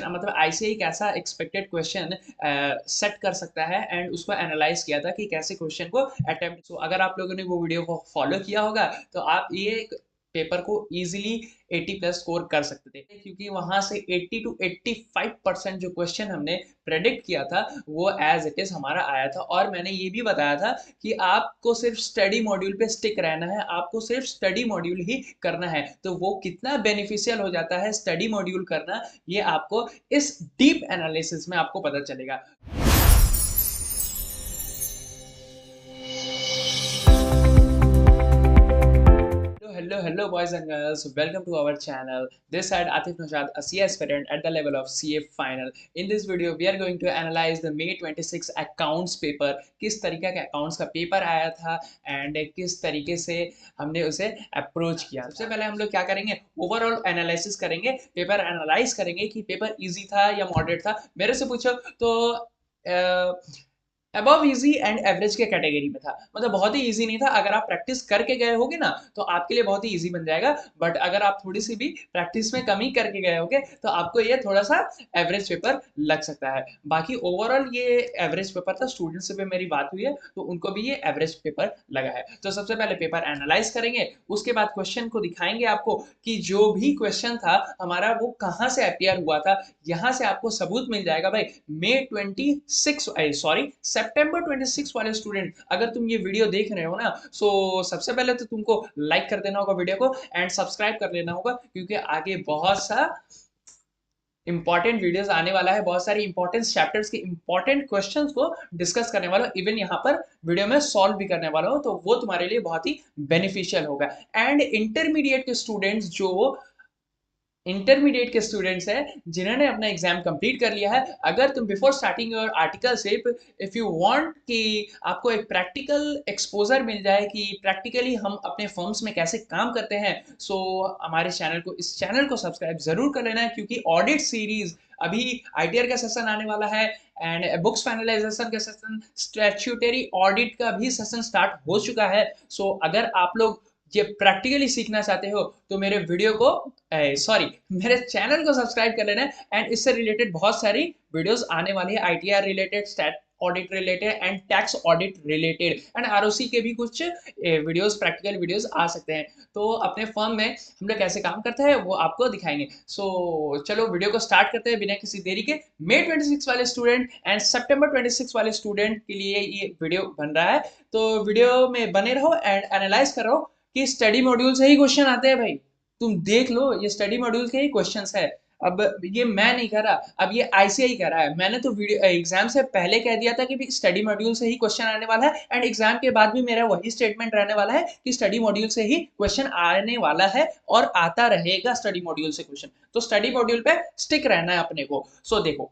मतलब आईसीआई कैसा expected question set कर सकता है एंड उसको एनालाइज किया था कि कैसे क्वेश्चन को अटेम्प्ट। सो अगर आप लोगों ने वो वीडियो को फॉलो किया होगा तो आप ये पेपर को इजीली 80 प्लस स्कोर कर सकते थे, क्योंकि वहां से 80 to 85% जो क्वेश्चन हमने प्रेडिक्ट किया था वो एज इट इज हमारा आया था। और मैंने ये भी बताया था कि आपको सिर्फ स्टडी मॉड्यूल पे स्टिक रहना है, आपको सिर्फ स्टडी मॉड्यूल ही करना है। तो वो कितना बेनिफिशियल हो जाता है स्टडी मॉड्यूल करना, ये आपको इस डीप एनालिसिस में आपको पता चलेगा। Hello, boys and girls. Welcome to our channel. This side Atif Nashad, a CS aspirant at the level of CA final. In this video, we are going to analyze the May 26 accounts paper. किस तरीके का accounts का paper आया था and किस तरीके से हमने उसे approach किया। सबसे पहले हम लोग क्या करेंगे, overall analysis करेंगे, paper analyze करेंगे कि paper easy था या moderate था। मेरे से पूछो तो अबव इजी एंड एवरेज के कैटेगरी में था, मतलब बहुत ही इजी नहीं था। अगर आप प्रैक्टिस करके गए होगे ना तो आपके लिए बहुत ही इजी बन जाएगा, बट अगर आप थोड़ी सी भी प्रैक्टिस में कमी करके गए होगे तो आपको ये थोड़ा सा एवरेज पेपर लग सकता है। बाकी ओवरऑल ये एवरेज पेपर था। स्टूडेंट से भी मेरी बात हुई है तो उनको भी ये एवरेज पेपर लगा है। तो सबसे पहले पेपर एनालाइज करेंगे, उसके बाद क्वेश्चन को दिखाएंगे आपको कि जो भी क्वेश्चन था हमारा वो कहाँ से अपियर हुआ था। यहाँ से आपको सबूत मिल जाएगा भाई। मे 26 सॉरी सितंबर 26 वाले स्टूडेंट, अगर तुम ये वीडियो देख रहे हो ना, सो सबसे पहले तो तुमको लाइक कर देना होगा वीडियो को एंड सब्सक्राइब कर लेना होगा, क्योंकि आगे बहुत सा इंपॉर्टेंट वीडियोस आने वाला है। बहुत सारी इंपॉर्टेंट चैप्टर्स के इंपॉर्टेंट क्वेश्चंस को डिस्कस करने वाला हूँ, इवन यहाँ पर वीडियो में सॉल्व भी करने वाला हूँ, तो वो तुम्हारे लिए बहुत ही बेनिफिशियल होगा। एंड इंटरमीडिएट के स्टूडेंट्स जो इंटरमीडिएट के स्टूडेंट्स हैं जिन्होंने अपना एग्जाम कंप्लीट कर लिया है, अगर तुम before starting your articleship if you want कि आपको एक प्रैक्टिकल एक्सपोजर मिल जाए कि प्रैक्टिकली हम अपने फर्म्स में कैसे काम करते हैं, सो हमारे चैनल को इस चैनल को सब्सक्राइब जरूर कर लेना है, क्योंकि ऑडिट सीरीज अभी आईटीआर का सेशन आने वाला है एंड बुक्स फाइनलाइजेशन का सेशन, स्टैट्यूटरी ऑडिट का भी सेशन स्टार्ट हो चुका है। सो अगर आप लोग ये प्रैक्टिकली सीखना चाहते हो तो मेरे वीडियो को मेरे चैनल को सब्सक्राइब कर लेना एंड इससे रिलेटेड बहुत सारी वीडियोस आने वाली है, ITR related, stat audit related and tax audit related and ROC के भी कुछ वीडियोस, प्रैक्टिकल वीडियोस आ सकते हैं। तो अपने फर्म में हम लोग कैसे काम करते हैं वो आपको दिखाएंगे। सो चलो वीडियो को स्टार्ट करते हैं बिना किसी देरी के। मे 26 वाले स्टूडेंट एंड सितंबर 26 वाले स्टूडेंट के लिए ये वीडियो बन रहा है, तो वीडियो में बने रहो एंड एनालाइज करो कि स्टडी मॉड्यूल से ही क्वेश्चन आते हैं भाई। तुम देख लो, ये स्टडी मॉड्यूल के ही क्वेश्चंस है। अब ये मैं नहीं कर रहा, अब ये आईसीआई कर रहा है। मैंने तो वीडियो एग्जाम से पहले कह दिया था कि स्टडी मॉड्यूल से ही क्वेश्चन आने वाला है एंड एग्जाम के बाद भी मेरा वही स्टेटमेंट रहने वाला है कि स्टडी मॉड्यूल से ही क्वेश्चन आने वाला है और आता रहेगा स्टडी मॉड्यूल से क्वेश्चन। तो स्टडी मॉड्यूल पे स्टिक रहना है अपने को। सो देखो,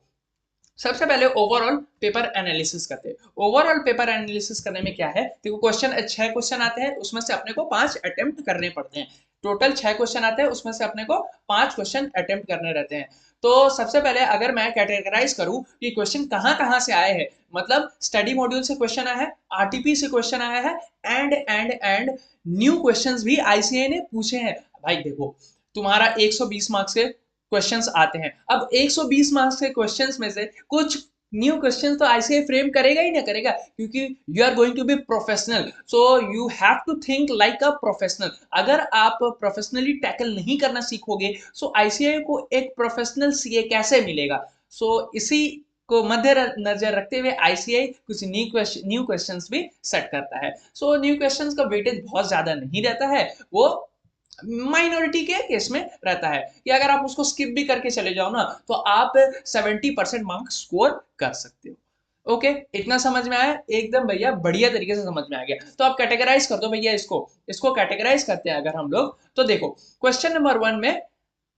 सबसे पहले ओवरऑल पेपर एनालिसिस करते हैं। ओवरऑल पेपर एनालिसिस करने में क्या है, देखो क्वेश्चन 6 क्वेश्चन आते हैं, उसमें से अपने को 5 अटेम्प्ट करने पड़ते हैं। टोटल 6 क्वेश्चन आते हैं, उसमें से अपने को 5 क्वेश्चन अटेम्प्ट करने रहते हैं। तो सबसे पहले अगर मैं कैटेगराइज करूं कि क्वेश्चन कहाँ कहाँ से आए हैं, मतलब स्टडी मॉड्यूल से क्वेश्चन आया है, आरटीपी से क्वेश्चन आया है एंड न्यू क्वेश्चंस भी आईसीआई ने पूछे हैं। भाई देखो, तुम्हारा 120 मार्क्स के क्वेश्चंस आते हैं। अब 120 मार्क्स के क्वेश्चंस में से कुछ न्यू क्वेश्चन तो आईसीआई फ्रेम करेगा ही ना करेगा, क्योंकि you are going to be professional, so you have to think like a professional. अगर आप प्रोफेशनली टैकल नहीं करना सीखोगे सो आईसीआई को एक प्रोफेशनल सीए कैसे मिलेगा। सो इसी को मध्य नजर रखते हुए आईसीआई कुछ न्यू क्वेश्चंस भी सेट करता है। सो न्यू क्वेश्चंस का वेटेज बहुत ज्यादा नहीं रहता है, वो माइनॉरिटी के केस में रहता है कि अगर आप उसको स्किप भी करके चले जाओ ना तो आप 70% मार्क्स स्कोर कर सकते हो। ओके, इतना समझ में आया एकदम भैया, बढ़िया तरीके से समझ में आ गया। तो आप कैटेगराइज कर दो भैया, इसको कैटेगराइज करते हैं अगर हम लोग, तो देखो क्वेश्चन नंबर 1 में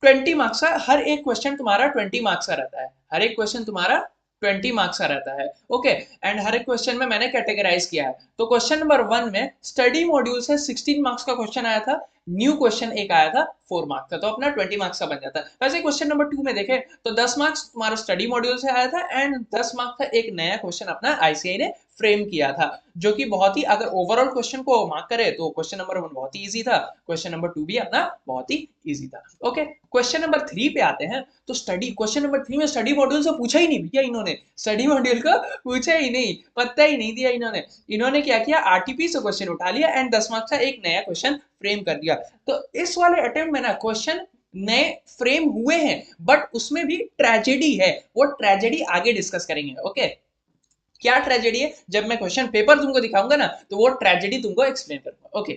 20 मार्क्स का, हर एक क्वेश्चन तुम्हारा 20 मार्क्स का रहता है, हर एक क्वेश्चन तुम्हारा 20 मार्क्स का रहता है। ओके, एंड हर एक क्वेश्चन में मैंने कैटेगराइज किया है। तो क्वेश्चन नंबर 1 में स्टडी मॉड्यूल से 16 मार्क्स का क्वेश्चन आया था, न्यू क्वेश्चन एक आया था 4 मार्क्स का, तो अपना 20 मार्क्स का बन जाता है। वैसे क्वेश्चन नंबर 2 में देखें तो 10 मार्क्स तुम्हारा स्टडी मॉड्यूल से आया था एंड 10 मार्क्स का एक नया क्वेश्चन अपना आईसीआई ने फ्रेम किया था, जो कि बहुत ही, अगर ओवरऑल क्वेश्चन को मार्क करे तो क्वेश्चन नंबर 1 बहुत ही इजी था, क्वेश्चन नंबर 2 भी अपना बहुत ही इजी था। ओके, क्वेश्चन नंबर 3 पे आते हैं। तो स्टडी क्वेश्चन नंबर 3 में स्टडी मॉड्यूल से पूछा ही नहीं भैया इन्होंने, स्टडी मॉड्यूल को पूछा ही नहीं, पता ही नहीं दिया इन्होंने। इन्होंने क्या किया, आरटीपी से क्वेश्चन उठा लिया एंड 10 मार्क्स का एक नया क्वेश्चन फ्रेम कर दिया। तो इस वाले अटेम्प्ट में ना क्वेश्चन नए फ्रेम हुए हैं, बट उसमें भी ट्रेजेडी है, वो ट्रेजेडी आगे डिस्कस करेंगे। ओके, क्या ट्रेजेडी है, जब मैं क्वेश्चन पेपर तुमको दिखाऊंगा ना तो वो ट्रेजेडी तुमको एक्सप्लेन करूंगा। ओके,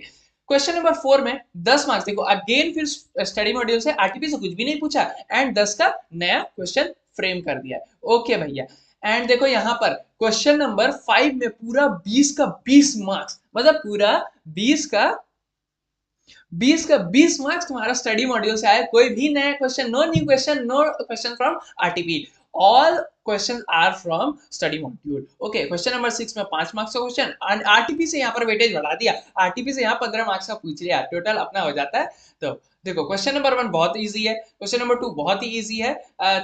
क्वेश्चन नंबर 4 में 10 मार्क्स, देखो अगेन फिर स्टडी मॉड्यूल से आरटीपी से कुछ भी नहीं पूछा एंड 10 का नया क्वेश्चन फ्रेम कर दिया। ओके भैया, एंड देखो यहाँ पर क्वेश्चन नंबर 5 में पूरा 20 का 20 मार्क्स, मतलब पूरा 20 का 20 मार्क्स तुम्हारा स्टडी मॉड्यूल से आया। कोई भी नया question, no new question, no question from RTP, all question are from study module. Okay, question number 6 में 5 मार्क्स का क्वेश्चन, आरटीपी से यहाँ पर वेटेज बढ़ा दिया, आरटीपी से यहाँ 15 मार्क्स का पूछ लिया, टोटल अपना हो जाता है। तो देखो क्वेश्चन नंबर 1 बहुत इजी है, क्वेश्चन नंबर 2 बहुत ही इजी है,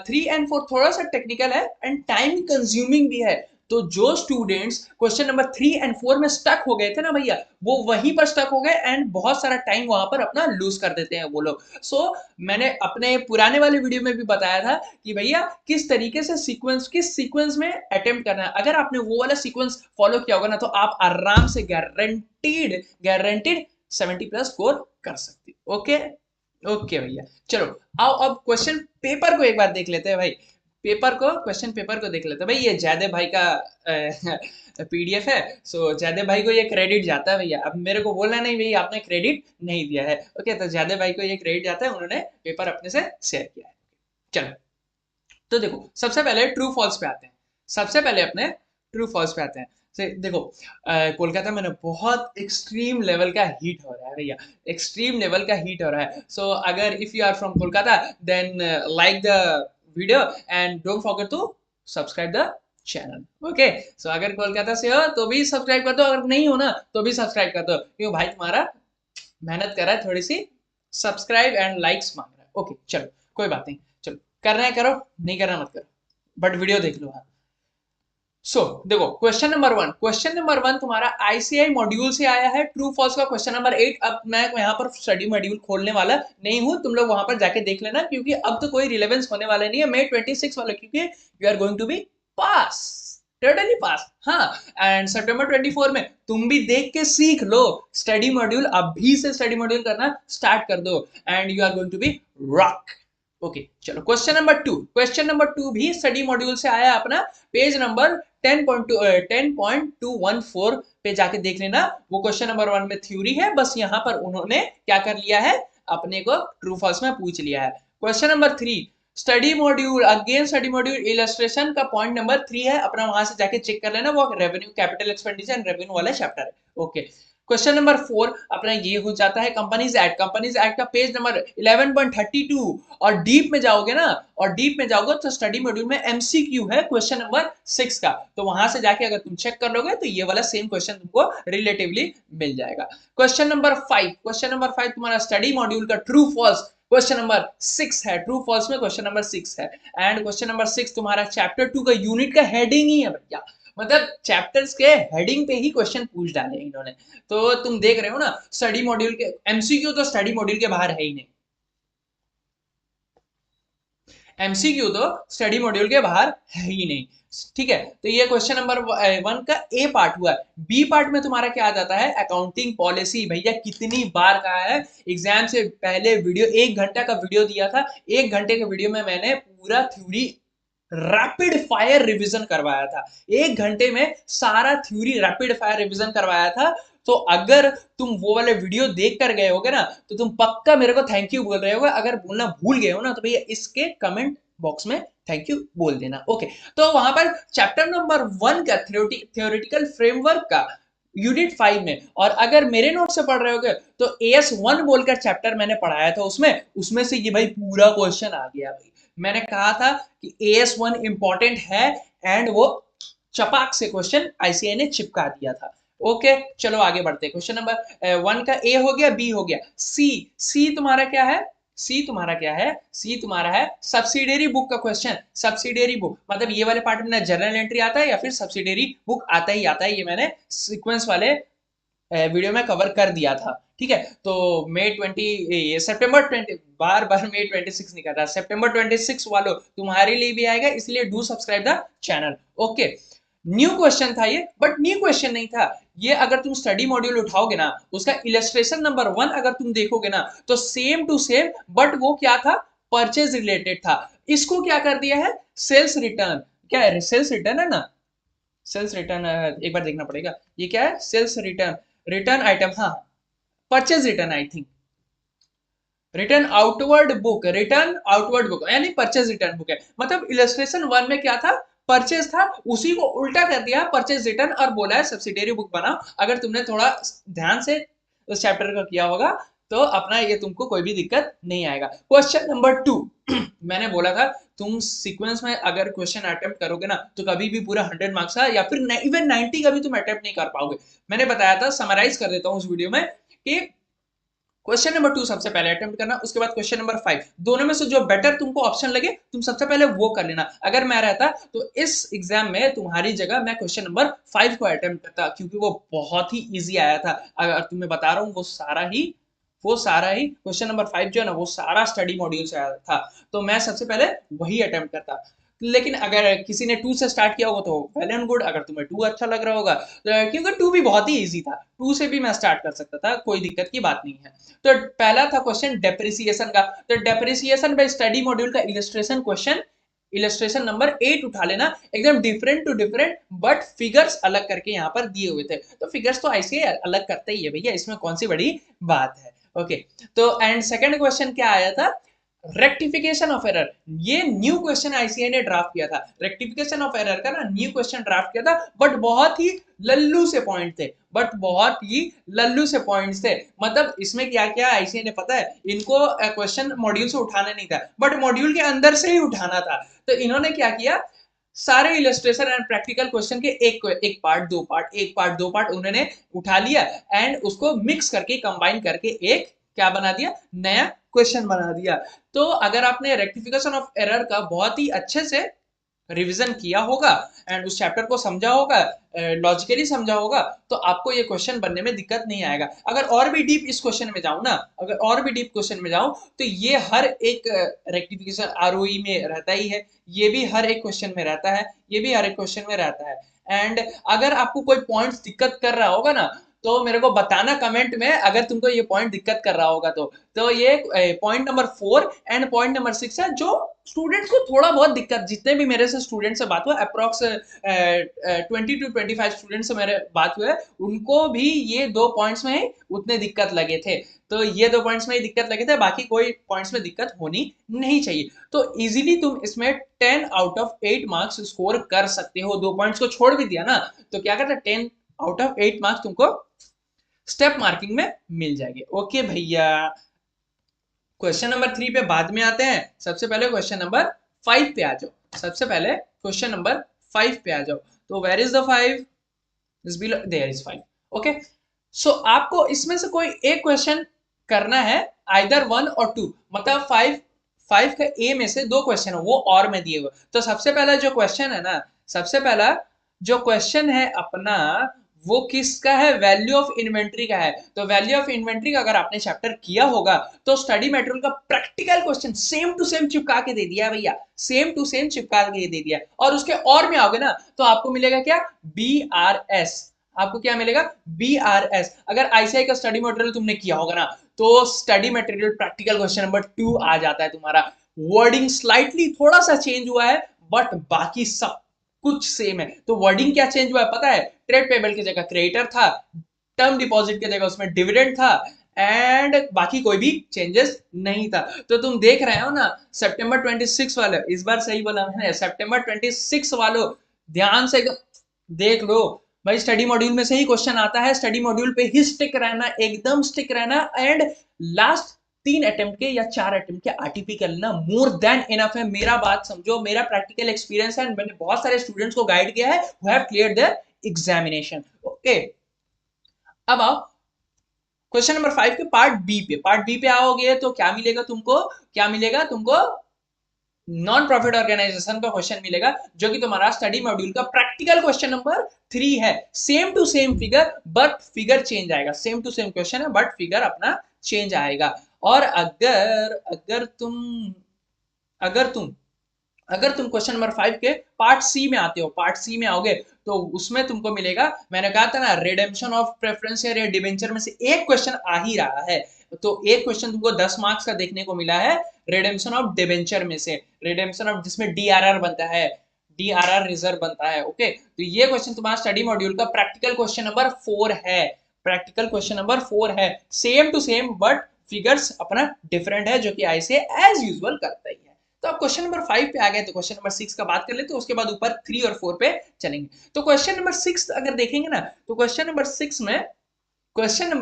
3 एंड 4 थोड़ा सा टेक्निकल है एंड टाइम कंज्यूमिंग भी है। तो जो स्टूडेंट्स क्वेश्चन नंबर 3 एंड 4 में स्टक हो गए थे ना भैया, वो वहीं पर स्टक हो गए एंड बहुत सारा टाइम वहां पर अपना लूज कर देते हैं वो लोग। सो मैंने अपने पुराने वाले वीडियो में भी बताया था कि भैया किस तरीके से सीक्वेंस, किस सीक्वेंस में अटेम्प्ट करना है। अगर आपने वो वाला सीक्वेंस फॉलो किया होगा ना तो आप आराम से गारंटीड गारंटीड 70 प्लस स्कोर कर सकते हो। ओके ओके भैया, चलो आओ अब क्वेश्चन पेपर को एक बार देख लेते हैं भाई। पेपर को, क्वेश्चन पेपर को देख लेते हैं भाई। ये जयदेव भाई का पीडीएफ है, सो जयदेव भाई को ये क्रेडिट जाता है भैया। अब मेरे को बोलना नहीं भाई आपने क्रेडिट नहीं दिया है। ओके, तो जयदेव भाई को ये क्रेडिट जाता है, उन्होंने पेपर अपने से शेयर किया है। चलो, तो देखो सबसे पहले ट्रू फॉल्स पे आते हैं, सबसे पहले अपने ट्रू फॉल्स पे आते हैं। से देखो कोलकाता में ना बहुत एक्सट्रीम लेवल का हीट हो रहा है भैया, एक्सट्रीम लेवल का हीट हो रहा है। सो अगर if you are from Kolkata then like the video and don't forget to subscribe the channel. Okay, so अगर कोलकाता से हो तो भी सब्सक्राइब कर दो, अगर नहीं हो ना तो भी सब्सक्राइब कर दो, क्योंकि भाई तुम्हारा मेहनत कर रहा है, थोड़ी सी सब्सक्राइब एंड लाइक्स मांग रहा है। ओके चलो कोई बात नहीं, चलो करना है करो, नहीं करना मत करो, बट वीडियो देख लो। हाँ, सो देखो क्वेश्चन नंबर वन तुम्हारा आईसीआई मॉड्यूल से आया है, ट्रू फॉल्स का क्वेश्चन नंबर 8। अब मैं यहाँ पर स्टडी मॉड्यूल खोलने वाला नहीं हूँ, तुम लोग वहां पर जाके देख लेना, क्योंकि अब तो कोई रिलेवेंस होने वाला नहीं है May 26 वाला, क्योंकि you are going to be pass, totally pass. हाँ, एंड September 24 में तुम भी देख के सीख लो स्टडी मॉड्यूल, अभी से स्टडी मॉड्यूल करना स्टार्ट कर दो and you are going to be rock. Okay चलो, क्वेश्चन नंबर टू भी स्टडी मॉड्यूल से आया अपना, पेज नंबर 10.214 पे जाके देख लेना। वो क्वेश्चन नंबर 1 में थ्योरी है, बस यहाँ पर उन्होंने क्या कर लिया है, अपने को ट्रू फॉल्स में पूछ लिया है। Question number 3 study module, again study module illustration का पॉइंट नंबर 3 है अपना, वहां से जाके चेक कर लेना, वो revenue capital expenditure and revenue वाला चैप्टर है। ओके, क्वेश्चन नंबर 4 अपना ये हो जाता है कंपनीज एक्ट का पेज नंबर 11.32। और डीप में जाओगे ना, और डीप में जाओगे तो स्टडी मॉड्यूल में एमसीक्यू है क्वेश्चन नंबर 6 का, तो वहां से जाके अगर तुम चेक कर लोगे तो ये वाला सेम क्वेश्चन तुमको रिलेटिवली मिल जाएगा। क्वेश्चन नंबर 5 तुम्हारा स्टडी मॉड्यूल का ट्रू फॉल्स क्वेश्चन नंबर 6 है, ट्रू फॉल्स में क्वेश्चन नंबर 6 है। एंड क्वेश्चन नंबर 6 तुम्हारा चैप्टर 2 का यूनिट का हेडिंग ही है भैया, मतलब चैप्टर्स के हेडिंग पे ही क्वेश्चन पूछ डाले इन्होंने। तो तुम देख रहे हो ना, स्टडी मॉड्यूल के एमसीक्यू तो स्टडी मॉड्यूल के बाहर है ही नहीं, एमसीक्यू तो स्टडी मॉड्यूल के बाहर है ही नहीं। ठीक है, तो ये क्वेश्चन नंबर 1 का ए पार्ट हुआ। बी पार्ट में तुम्हारा क्या आ जाता है, अकाउंटिंग पॉलिसी। भैया कितनी बार कहा है, एग्जाम से पहले वीडियो 1 घंटा का वीडियो दिया था, 1 घंटे के वीडियो में मैंने पूरा थ्योरी रैपिड फायर रिवीजन करवाया था, 1 घंटे में सारा थ्योरी रैपिड फायर रिवीजन करवाया था। तो अगर तुम वो वाले वीडियो देख कर गए होगे ना तो तुम पक्का मेरे को थैंक यू बोल रहे होगे, अगर बोलना भूल गए हो ना तो भैया इसके कमेंट बॉक्स में थैंक यू बोल देना। ओके, तो वहां पर चैप्टर नंबर 1 का थ्योरेटिकल फ्रेमवर्क का यूनिट 5 में, और अगर मेरे नोट से पढ़ रहे होगे तो AS1 बोलकर चैप्टर मैंने पढ़ाया था, उसमें से ये भाई पूरा क्वेश्चन आ गया भाई। मैंने कहा था कि AS1 इंपॉर्टेंट है एंड वो चपाक से क्वेश्चन आईसीआई ने चिपका दिया था। ओके चलो आगे बढ़ते हैं। क्वेश्चन नंबर 1 का ए हो गया, बी हो गया, सी तुम्हारा क्या है? सी तुम्हारा है सब्सिडियरी बुक का क्वेश्चन। सब्सिडियरी बुक मतलब ये वाले पार्ट में ना जर्नल एंट्री आता है या फिर सब्सिडियरी बुक आता ही आता है, ये मैंने सीक्वेंस वाले वीडियो में कवर कर दिया था। ठीक है, तो मई 20 सितंबर 20 बार बार मई 26 नहीं कर रहा, सितंबर 26 वालों तुम्हारे लिए भी आएगा, इसलिए do subscribe the channel. Okay, new question था ये, बट न्यू क्वेश्चन नहीं था ये। अगर तुम स्टडी मॉड्यूल उठाओगे ना, उसका इलस्ट्रेशन नंबर 1 अगर तुम देखोगे ना, तो सेम टू सेम, बट वो क्या था, परचेज रिलेटेड था। इसको क्या कर दिया है, सेल्स रिटर्न, क्या है, सेल्स रिटर्न है ना, सेल्स रिटर्न, एक बार देखना पड़ेगा ये क्या है, सेल्स रिटर्न, रिटर्न आइटम, हाँ purchase return I think, return outward book यानी परचेज रिटर्न बुक है। मतलब इलस्ट्रेशन 1 में क्या था, परचेज था, उसी को उल्टा कर दिया परचेज रिटर्न और बोला है सब्सिडियरी बुक बनाओ। अगर तुमने थोड़ा ध्यान से उस चैप्टर को किया होगा तो अपना ये तुमको कोई भी दिक्कत नहीं आएगा। क्वेश्चन नंबर 2 मैंने बोला था तुम सीक्वेंस में अगर क्वेश्चन अटेम्प्ट करोगे ना तो कभी भी पूरा 100 मार्क्स का या फिर इवन 90 का भी तुम अटेम्प्ट नहीं कर पाओगे। मैंने बताया था, समराइज कर देता हूँ उस वीडियो में कि क्वेश्चन नंबर 2 सबसे पहले अटेम्प्ट करना, उसके बाद क्वेश्चन नंबर 5, दोनों में से जो बेटर तुमको ऑप्शन लगे तुम सबसे पहले वो कर लेना। अगर मैं रहता तो इस एग्जाम में तुम्हारी जगह मैं क्वेश्चन नंबर 5 को अटेम्प्ट करता, क्योंकि वो बहुत ही इजी आया था। अगर तुम्हें बता रहा हूँ वो सारा ही क्वेश्चन नंबर 5 जो है ना वो सारा स्टडी मॉड्यूल से आया था, तो मैं सबसे पहले वही अटेम्प्ट करता। लेकिन अगर किसी ने 2 से स्टार्ट किया होगा तो वेल एंड गुड, अगर तुम्हें 2 अच्छा लग रहा होगा क्योंकि 2 भी बहुत ही इजी था, 2 से भी मैं स्टार्ट कर सकता था, कोई दिक्कत की बात नहीं है। तो पहला था क्वेश्चन डेप्रिसिएशन का, तो डेप्रिसिएशन बाय स्टडी मॉड्यूल का इलस्ट्रेशन क्वेश्चन, इलस्ट्रेशन नंबर 8 उठा लेना, एकदम different to different but figures अलग करके यहाँ पर दिए हुए थे। तो फिगर्स तो ऐसे अलग करते ही है भैया, इसमें कौन सी बड़ी बात है। ओके, तो एंड सेकंड क्वेश्चन क्या आया था, रेक्टिफिकेशन ऑफ एरर। ये न्यू क्वेश्चन आईसीआई ने ड्राफ्ट किया था, रेक्टिफिकेशन ऑफ एरर का ना न्यू क्वेश्चन ड्राफ्ट किया था, बट बहुत ही लल्लू से पॉइंट थे, मतलब इसमें क्या क्या आईसीआई ने पता है, इनको क्वेश्चन मॉड्यूल से उठाना नहीं था बट मॉड्यूल के अंदर से ही उठाना था। तो इन्होंने क्या किया, सारे इलस्ट्रेशन एंड प्रैक्टिकल क्वेश्चन के एक पार्ट दो पार्ट उन्होंने उठा लिया एंड उसको मिक्स करके कंबाइन करके एक क्या बना दिया, नया क्वेश्चन बना दिया। तो अगर आपने रेक्टिफिकेशन ऑफ एरर का बहुत ही अच्छे से रिवीजन किया होगा एंड उस चैप्टर को समझा होगा, लॉजिकली समझा होगा, तो आपको ये क्वेश्चन बनने में दिक्कत नहीं आएगा। अगर और भी डीप इस क्वेश्चन में जाऊं ना, अगर और भी डीप क्वेश्चन में जाऊं तो ये हर एक रेक्टिफिकेशन आरओई में रहता ही है, ये भी हर एक क्वेश्चन में रहता है, ये भी हर एक क्वेश्चन में रहता है। एंड अगर आपको कोई पॉइंट्स दिक्कत कर रहा होगा ना तो मेरे को बताना कमेंट में, अगर तुमको ये पॉइंट दिक्कत कर रहा होगा तो ये point number 4 and point number 6 है, जो स्टूडेंट्स को थोड़ा बहुत दिक्कत, जितने भी मेरे से स्टूडेंट से बात हुआ अप्रोक्स 20 to 25 स्टूडेंट से मेरे बात हुआ है, उनको भी ये 2 पॉइंट्स में ही उतने दिक्कत लगे थे। तो ये 2 पॉइंट्स में ही दिक्कत लगे थे, बाकी कोई पॉइंट्स में दिक्कत होनी नहीं चाहिए। तो इजीली तुम इसमें 10 आउट ऑफ 8 मार्क्स स्कोर कर सकते हो। 2 पॉइंट्स को छोड़ भी दिया ना तो क्या करते, 10 आउट ऑफ 8 मार्क्स तुमको स्टेप मार्किंग में मिल जाएंगे। ओके भैया, क्वेश्चन नंबर 3 पे बाद में आते हैं, सबसे पहले क्वेश्चन नंबर 5 पे आ जाओ। सबसे पहले क्वेश्चन नंबर 5 पे आ जाओ। तो where is the 5, is below, there is 5। Okay, so आपको इसमें से कोई एक क्वेश्चन करना है, आइदर 1 और 2, मतलब 5 का ए में से 2 क्वेश्चन है वो और में दिए हुए। तो सबसे पहला जो क्वेश्चन है ना, सबसे पहला जो क्वेश्चन है अपना वो किसका है, वैल्यू ऑफ इन्वेंट्री का है। तो वैल्यू ऑफ इन्वेंट्री का अगर आपने चैप्टर किया होगा तो स्टडी मटेरियल का practical question same to same चिपका के दे दिया भैया, सेम टू सेम चिपका के दे दिया। और उसके और में आओगे ना तो आपको मिलेगा क्या, BRS, आपको क्या मिलेगा, BRS। अगर आईसीआई का स्टडी मटेरियल तुमने किया होगा ना तो study material practical question number 2 आ जाता है तुम्हारा। वर्डिंग स्लाइटली थोड़ा सा चेंज हुआ है बट बाकी सब कुछ सेम है। तो वर्डिंग क्या चेंज हुआ है पता है, ट्रेड पेबल की जगह क्रेडिटर था, टर्म डिपॉजिट की जगह उसमें डिविडेंड था एंड बाकी कोई भी चेंजेस नहीं था। तो तुम देख रहे हो ना सितंबर 26 वाले, इस बार सही बोला मैंने, सितंबर 26 वालों ध्यान से देख लो भाई, स्टडी मॉड्यूल में से ही क्वेश्चन आता है, स्टडी मॉड्यूल पे ही स्टिक रहना, एकदम स्टिक रहना एंड लास्ट 3 अटेम्प्ट के या 4 अटेम्प्ट के आरटीपी कर लेना, मोर देन इनफ है। मेरा बात समझो, मेरा प्रैक्टिकल एक्सपीरियंस है, मैंने बहुत सारे स्टूडेंट्स को गाइड किया है who have cleared their examination. Okay, अब आओ क्वेश्चन नंबर 5 के पार्ट बी पे आओगे तो क्या मिलेगा तुमको, क्या मिलेगा तुमको, नॉन प्रॉफिट ऑर्गेनाइजेशन का क्वेश्चन मिलेगा, जो कि तुम्हारा स्टडी मॉड्यूल का प्रैक्टिकल क्वेश्चन नंबर 3 है। Same to same figure, but figure change आएगा। सेम टू सेम क्वेश्चन है बट फिगर अपना चेंज आएगा। और अगर अगर तुम अगर तुम अगर तुम क्वेश्चन नंबर 5 के पार्ट सी में आते हो, पार्ट सी में आओगे तो उसमें तुमको मिलेगा, मैंने कहा था ना रिडेम्पशन ऑफ प्रेफरेंस शेयर या डिबेंचर में से एक क्वेश्चन आ ही रहा है। तो एक क्वेश्चन तुमको 10 मार्क्स का देखने को मिला है रिडेम्पशन ऑफ डिबेंचर में से, रिडेम्पशन ऑफ जिसमें डीआरआर बनता है, डीआरआर रिजर्व बनता है। ओके, तो ये क्वेश्चन तुम्हारा स्टडी मॉड्यूल का प्रैक्टिकल क्वेश्चन नंबर 4 है। प्रैक्टिकल क्वेश्चन नंबर 4 है, same to same but figures अपना डिफरेंट है, जो कि आई से एज यूजुअल करता ही है। तो अब क्वेश्चन नंबर 5 पे आ गए तो क्वेश्चन नंबर 6 का बात कर लेते हैं, उसके बाद ऊपर 3 और 4 पे चलेंगे। तो क्वेश्चन नंबर 6 अगर देखेंगे ना, तो क्वेश्चन नंबर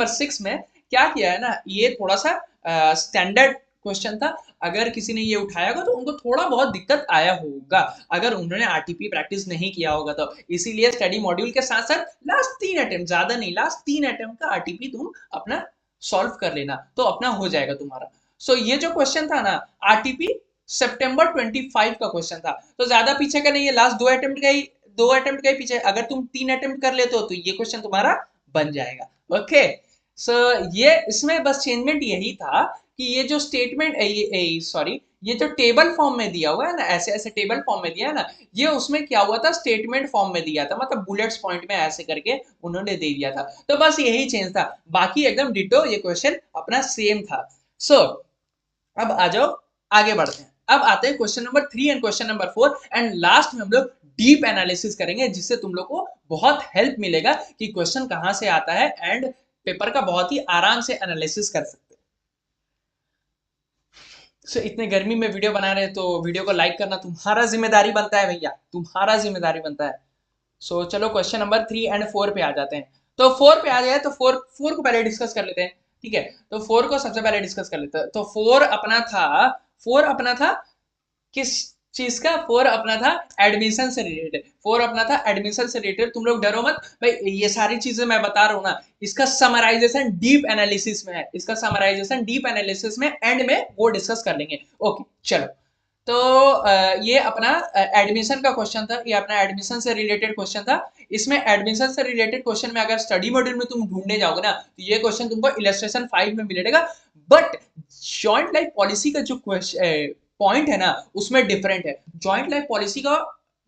6 में क्या किया है ना, ये थोड़ा सा स्टैंडर्ड क्वेश्चन था। अगर किसी ने ये उठाया होगा तो उनको थोड़ा बहुत दिक्कत आया होगा, अगर उन्होंने आरटीपी प्रैक्टिस नहीं किया होगा तो। इसीलिए स्टडी मॉड्यूल के साथ साथ लास्ट 3 अटेम्प्ट, ज्यादा नहीं, लास्ट 3 अटेम्प्ट का आरटीपी तुम अपना सॉल्व कर लेना तो अपना हो जाएगा तुम्हारा। सो ये जो क्वेश्चन था ना, आरटीपी सितंबर 25 का क्वेश्चन था, तो ज्यादा पीछे का नहीं है, लास्ट 2 अटेम्प्ट का ही पीछे। अगर तुम 3 अटेम्प्ट कर लेते हो तो ये क्वेश्चन तुम्हारा बन जाएगा। ओके, सो ये इसमें बस चेंजमेंट यही था कि ये जो स्टेटमेंट सॉरी, ये जो टेबल फॉर्म में दिया हुआ है ना, ऐसे ऐसे टेबल फॉर्म में दिया है ना, ये उसमें क्या हुआ था, स्टेटमेंट फॉर्म में दिया था, मतलब बुलेट्स पॉइंट में ऐसे करके उन्होंने दे दिया था। तो बस यही चेंज था, बाकी एकदम डिटो ये क्वेश्चन अपना सेम था। सो अब आ जाओ, आगे बढ़ते हैं। अब आते हैं question number 3 and question number 4, and last में हम लोग डीप एनालिसिस करेंगे, जिससे तुम लोग को बहुत हेल्प मिलेगा कि क्वेश्चन कहां से आता है, एंड पेपर का बहुत ही आराम से एनालिसिस कर सकते हैं। सो इतने गर्मी में वीडियो बना रहे हैं तो वीडियो को लाइक करना तुम्हारा जिम्मेदारी बनता है भैया, तुम्हारा जिम्मेदारी बनता है। सो चलो क्वेश्चन नंबर 3 एंड 4 पे आ जाते हैं। तो 4 पे आ जाए तो 4 को पहले डिस्कस कर लेते हैं, ठीक है। तो 4 को सबसे पहले डिस्कस कर लेते हैं। तो 4 अपना था किस चीज का, 4 अपना था एडमिशन से रिलेटेड। 4 अपना था एडमिशन से रिलेटेड। तुम लोग डरो मत भाई, ये सारी चीजें मैं बता रहा हूँ ना, इसका समराइजेशन डीप एनालिसिस में है, इसका समराइजेशन डीप एनालिसिस में एंड में वो डिस्कस कर लेंगे। ओके चलो, तो ये अपना एडमिशन का क्वेश्चन था, ये अपना एडमिशन से रिलेटेड क्वेश्चन था। इसमें एडमिशन से रिलेटेड क्वेश्चन में अगर स्टडी मॉड्यूल में तुम ढूंढने जाओगे ना, तो ये क्वेश्चन तुमको इलस्ट्रेशन 5 में मिलेगा। बट जॉइंट लाइफ पॉलिसी का जो क्वेश्चन पॉइंट है ना, उसमें डिफरेंट है। जॉइंट लाइफ पॉलिसी का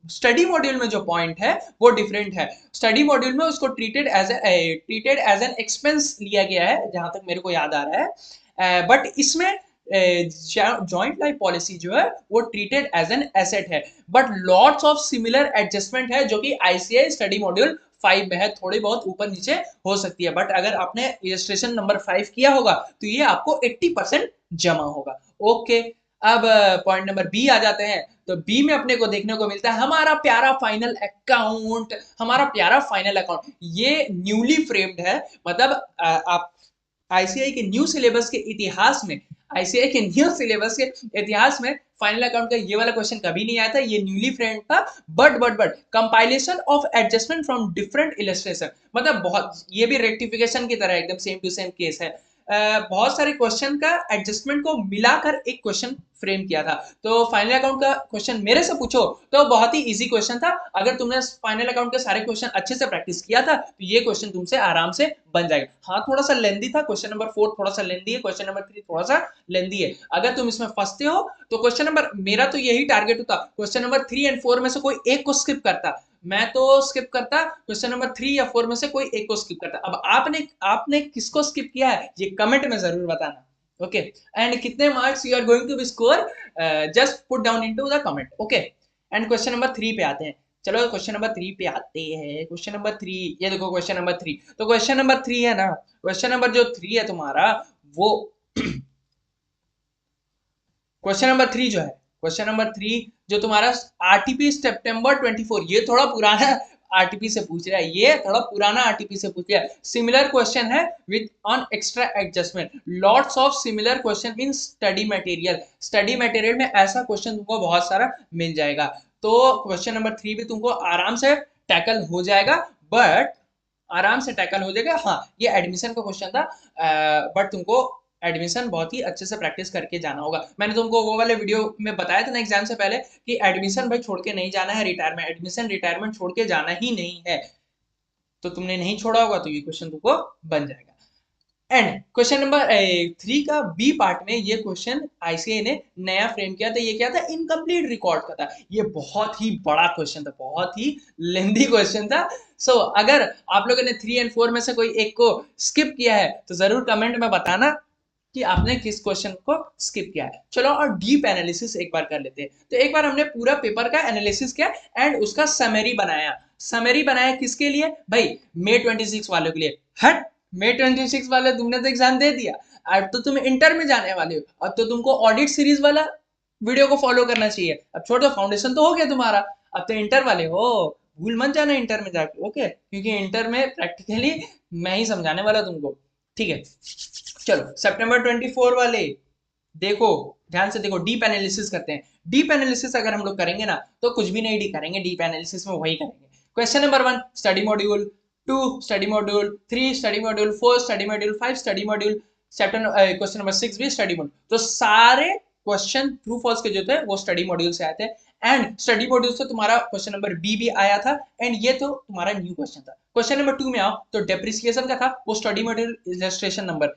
स्टडी मॉड्यूल में जो पॉइंट है वो डिफरेंट है। स्टडी मॉड्यूल में उसको ट्रीटेड एज एन एक्सपेंस लिया गया है, जहां तक मेरे को याद आ रहा है। बट इसमें जॉइंट लाइफ पॉलिसी जो है वो ट्रीटेड एज एन एसेट है, but lots of similar adjustment है, जो कि आईसीआई स्टडी मॉड्यूल 5 में है। थोड़ी बहुत ऊपर नीचे हो सकती है, बट अगर आपने इलस्ट्रेशन नंबर 5 किया होगा तो ये आपको 80% जमा होगा। ओके, अब पॉइंट नंबर बी आ जाते हैं। तो बी में अपने को देखने को मिलता है हमारा प्यारा फाइनल अकाउंट। हमारा प्यारा फाइनल अकाउंट ये न्यूली फ्रेम्ड है, मतलब आप आईसीआई के न्यू सिलेबस के इतिहास में, आईसीआई के न्यू सिलेबस के इतिहास में फाइनल अकाउंट का ये वाला क्वेश्चन कभी नहीं आया था, ये न्यूली फ्रेम्ड था। But compilation of adjustment from different illustration, मतलब बहुत, ये भी रेक्टिफिकेशन की तरह एकदम सेम टू सेम केस है। बहुत सारे क्वेश्चन का एडजस्टमेंट को मिलाकर एक क्वेश्चन फ्रेम किया था। तो फाइनल अकाउंट का क्वेश्चन मेरे से पूछो तो बहुत ही इजी क्वेश्चन था। अगर तुमने फाइनल अकाउंट के सारे क्वेश्चन अच्छे से प्रैक्टिस किया था तो ये क्वेश्चन तुमसे आराम से बन जाएगा। हाँ थोड़ा सा लेंदी था, क्वेश्चन नंबर 4 थोड़ा सा लेंदी है, क्वेश्चन नंबर 3 थोड़ा सा लेंदी है। अगर तुम इसमें फंसते हो तो क्वेश्चन नंबर, मेरा तो यही टारगेट होता, क्वेश्चन नंबर 3 एंड 4 में से कोई एक को स्किप करता। मैं तो स्किप करता क्वेश्चन नंबर 3 या 4 में से कोई एक को स्किप करता। अब आपने किसको स्किप किया है ये कमेंट में जरूर बताना। ओके, एंड कितने marks you are going to be score, just put down into the comment. Okay, and question number 3 पे आते हैं। चलो क्वेश्चन नंबर 3 पे आते हैं। क्वेश्चन नंबर 3, ये देखो क्वेश्चन नंबर 3। तो क्वेश्चन नंबर 3 है ना, क्वेश्चन नंबर जो 3 है तुम्हारा वो क्वेश्चन नंबर 3 जो है, क्वेश्चन नंबर 3 जो तुम्हारा आरटीपी सितंबर 24, ये थोड़ा पुराना आरटीपी से पूछ रहा है, ये थोड़ा पुराना आरटीपी से पूछ रहा है। सिमिलर क्वेश्चन है with on extra adjustment, lots of similar question in study material. Study material में ऐसा क्वेश्चन तुमको बहुत सारा मिल जाएगा। तो क्वेश्चन नंबर 3 भी तुमको आराम से टैकल हो जाएगा। बट आराम से टैकल हो जाएगा। हाँ, ये एडमिशन का क्वेश्चन था, बट तुमको एडमिशन बहुत ही अच्छे से प्रैक्टिस करके जाना होगा। मैंने तुमको वो वाले वीडियो में बताया था ना एग्जाम से पहले कि एडमिशन भाई छोड़ के नहीं जाना है, रिटायरमेंट एडमिशन रिटायरमेंट छोड़ के जाना ही नहीं है। तो तुमने नहीं छोड़ा होगा तो ये क्वेश्चन तुमको बन जाएगा। एंड क्वेश्चन नंबर 3 का बी पार्ट में ये क्वेश्चन आईसीए ने नया फ्रेम किया था। ये क्या था? इनकम्प्लीट रिकॉर्ड का था। ये बहुत ही बड़ा क्वेश्चन था, बहुत ही लेंथी क्वेश्चन था। अगर आप लोगों ने 3 एंड 4 में से कोई एक को स्किप किया है तो जरूर कमेंट में बताना कि आपने किस क्वेश्चन को स्किप किया है। चलो और डीप एनालिसिस एक बार कर लेते हैं। तो एक बार हमने पूरा पेपर का एनालिसिस किया एंड उसका समरी बनाया। समरी बनाया किसके लिए भाई? May 26 वालों के लिए। हट, May 26 वाले तुमने तो एग्जाम दे दिया, अब तो तुम इंटर में जाने वाले हो, अब तो तुमको ऑडिट सीरीज वाला वीडियो को फॉलो करना चाहिए। अब छोड़ दो, फाउंडेशन तो हो गया तुम्हारा, अब तो इंटर वाले हो। भूल मत जाना इंटर में जाके, ओके? क्योंकि इंटर में प्रैक्टिकली मैं ही समझाने वाला तुमको, ठीक है? चलो सितंबर 24 वाले देखो, ध्यान से देखो, डीप एनालिसिस करते हैं। डीप एनालिसिस अगर हम लोग करेंगे ना तो कुछ भी नहीं डी करेंगे, डीप एनालिसिस में वही करेंगे। Question number 1 study module, 2 study module, 3 study module, 4 study module, 5 study module, chapter question number 6 भी स्टडी मॉड्यूल। तो सारे क्वेश्चन ट्रू फॉल्स के जो थे वो स्टडी मॉड्यूल से आए थे। एंड स्टडी मॉड्यूल से तुम्हारा क्वेश्चन नंबर बी भी आया था एंड ये तो तुम्हारा न्यू क्वेश्चन था। क्वेश्चन नंबर 2 में आओ तो डेप्रिसिएशन का था, वो study module illustration number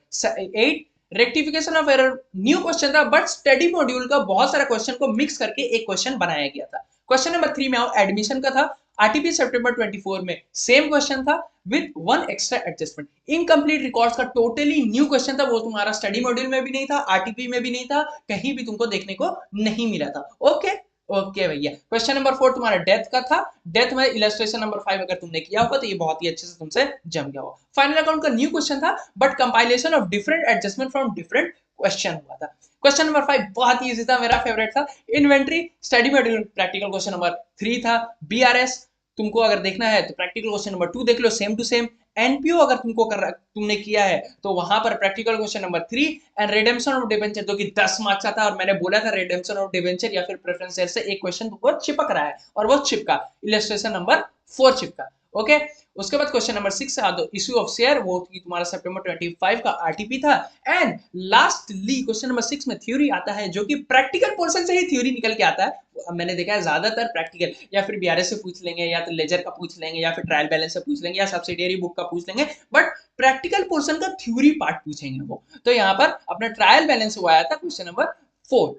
8। Rectification of error new question था, बट स्टडी मॉड्यूल का बहुत सारा क्वेश्चन को मिक्स करके एक क्वेश्चन बनाया गया था। क्वेश्चन नंबर 3 में आओ, एडमिशन का था। आरटीपी सितंबर 24 में सेम क्वेश्चन था with one extra adjustment. Incomplete records का टोटली न्यू क्वेश्चन था, वो तुम्हारा स्टडी मॉड्यूल में भी नहीं था, आरटीपी में भी नहीं था, कहीं भी तुमको देखने को नहीं मिला था। ओके ओके भैया। क्वेश्चन नंबर 4 तुम्हारा डेथ का था। डेथ में इलस्ट्रेशन नंबर 5 अगर तुमने किया होगा तो ये बहुत ही अच्छे से तुमसे जम गया होगा। फाइनल अकाउंट का न्यू क्वेश्चन था, but compilation of different adjustment from different question हुआ था। क्वेश्चन नंबर 5 बहुत ही इजी था, मेरा फेवरेट था। Inventory study module practical question number 3 था। बीआरएस तुमको अगर देखना है तो प्रैक्टिकल क्वेश्चन नंबर 2 देख लो, सेम टू सेम। एनपीओ अगर तुमने किया है तो वहां पर practical question number 3 and redemption of debenture जो कि 10 मार्क्स का था। और मैंने बोला था रिडेम्पशन ऑफ डिबेंचर या फिर प्रेफरेंस शेयर से एक क्वेश्चन तुमको चिपक रहा है और वो चिपका, इलस्ट्रेशन नंबर 4 चिपका। ओके, उसके बाद क्वेश्चन नंबर 6 से आ दो, इश्यू ऑफ शेयर, वो तुम्हारा सितंबर 25 का आरटीपी था। एंड लास्टली क्वेश्चन नंबर 6 में थ्योरी आता है, जो कि प्रैक्टिकल पोर्शन से ही थ्योरी निकल के आता है। मैंने देखा है ज्यादातर प्रैक्टिकल या फिर बीआरएस से पूछ लेंगे या तो लेजर का पूछ लेंगे या फिर ट्रायल बैलेंस से पूछ लेंगे या सब्सिडियरी बुक का पूछ लेंगे, बट प्रैक्टिकल पोर्शन का थ्योरी पार्ट पूछेंगे वो। तो यहाँ पर अपना ट्रायल बैलेंस हुआ आया था क्वेश्चन नंबर 4,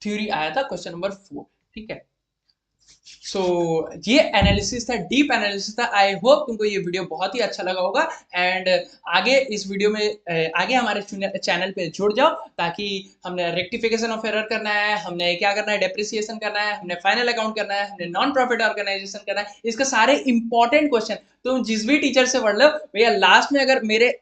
थ्योरी आया था क्वेश्चन नंबर 4, ठीक है? ये एनालिसिस था, डीप एनालिसिस था। आई होप तुमको ये वीडियो बहुत ही अच्छा लगा होगा एंड आगे इस वीडियो में आगे हमारे चैनल पे जुड़ जाओ, ताकि हमने रेक्टिफिकेशन ऑफ एरर करना है, हमने क्या करना है, डेप्रिसिएशन करना है, हमने फाइनल अकाउंट करना है, हमने नॉन प्रॉफिट ऑर्गेनाइजेशन करना है। इसके सारे इंपॉर्टेंट क्वेश्चन तुम जिस भी टीचर से पढ़ लो भैया, लास्ट में अगर मेरे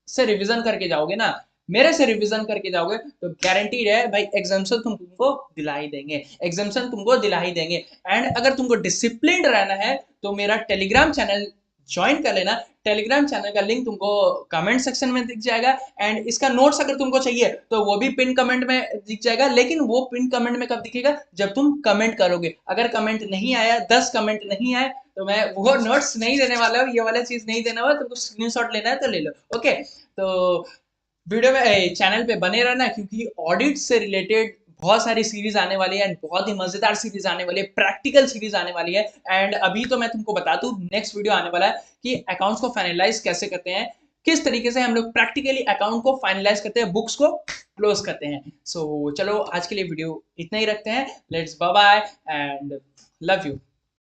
से रिविजन करके जाओगे ना, मेरे से रिवीजन करके जाओगे तो गारंटीड है भाई एग्जाम्शन तुमको दिला ही देंगे, एग्जाम्शन तुमको दिला ही देंगे। एंड अगर तुमको डिसिप्लिन रहना है तो मेरा टेलीग्राम चैनल ज्वाइन कर लेना। टेलीग्राम चैनल का लिंक तुमको कमेंट सेक्शन में दिख जाएगा एंड इसका नोट्स अगर तुमको चाहिए तो वो भी पिन कमेंट में दिख जाएगा। लेकिन वो पिन कमेंट में कब दिखेगा? जब तुम कमेंट करोगे। अगर कमेंट नहीं आया, 10 कमेंट नहीं आए, तो मैं वो नोट्स नहीं देने वाला हूँ, ये वाला चीज नहीं देने वाला। तुमको स्क्रीनशॉट लेना है तो ले लो, ओके? तो वीडियो में चैनल पे बने रहना, क्योंकि ऑडिट से रिलेटेड बहुत सारी सीरीज आने वाली है एंड बहुत ही मजेदार सीरीज आने वाली है, प्रैक्टिकल सीरीज आने वाली है। एंड अभी तो मैं तुमको बता दूं, नेक्स्ट वीडियो आने वाला है कि अकाउंट्स को फाइनलाइज कैसे करते हैं, किस तरीके से हम लोग प्रैक्टिकली अकाउंट को फाइनलाइज करते हैं, बुक्स को क्लोज करते हैं। चलो आज के लिए वीडियो इतना ही रखते हैं। Let's bye bye and love you.